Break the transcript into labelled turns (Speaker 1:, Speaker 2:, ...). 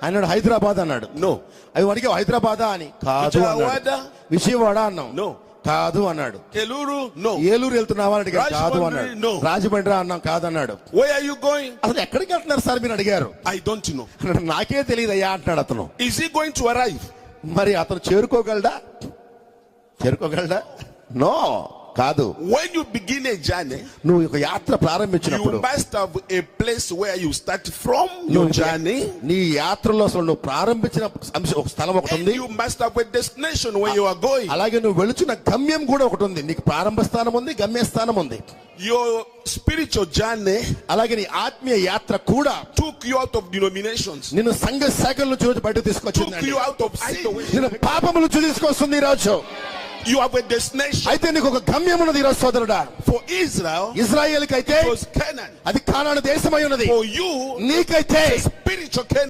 Speaker 1: అన్నాడు హైదరాబాద్ అన్నాడు.
Speaker 2: No.
Speaker 1: అవి అడిగావు హైదరాబాదా అని. కాదు అన్నాడు. విజయవాడ అన్నాం.
Speaker 2: No.
Speaker 1: కాదు అన్నాడు.
Speaker 2: Keluru? No.
Speaker 1: ఏలూరు వెళ్తున్నావా అని అడిగారు. కాదు అన్నాడు.
Speaker 2: No.
Speaker 1: రాజమండ్రి అన్నాం. కాదన్నాడు.
Speaker 2: Where are you going?
Speaker 1: అసలు ఎక్కడికి వెళ్తున్నారు సార్ మీరు అడిగారు.
Speaker 2: I don't know.
Speaker 1: నాకే తెలియదు అయ్యా అంటున్నాడు అతను.
Speaker 2: Is he going to arrive?
Speaker 1: మరి అతను చేరుకోగలడా? నో, కాదు.
Speaker 2: When you begin a journey,
Speaker 1: నువ్వు ఒక యాత్ర ప్రారంభించినప్పుడు
Speaker 2: you must have a place where you start from your journey.
Speaker 1: నీ యాత్రలో అసలు నువ్వు ప్రారంభించిన ఒక స్థలం ఒకటి ఉంది.
Speaker 2: You must have a destination where you are going.
Speaker 1: అలాగే నువ్వు వెళుచున్న గమ్యం కూడా ఒకటి ఉంది. నీకు ప్రారంభ స్థానం ఉంది, గమ్య స్థానం ఉంది.
Speaker 2: Your spiritual journey
Speaker 1: అలాగే నీ ఆత్మీయ యాత్ర కూడా
Speaker 2: took you out of denominations,
Speaker 1: నిన్ను సంఘ శాఖల నుంచి బయట
Speaker 2: took
Speaker 1: తీసుకొచ్చింది.
Speaker 2: you out of sin.
Speaker 1: నిన్ను పాపముల నుంచి తీసుకొస్తుంది ఈ రోజు.
Speaker 2: You have a destination.
Speaker 1: అయితే నీకు ఒక గమ్యం ఉన్నది ఈ రోజు సోదరుడా.
Speaker 2: For Israel,
Speaker 1: ఇశ్రాయేలుకైతే
Speaker 2: it was Canaan.
Speaker 1: అది కానాను దేశమై ఉన్నది.
Speaker 2: For you,
Speaker 1: నీకైతే
Speaker 2: it's a spiritual Canaan.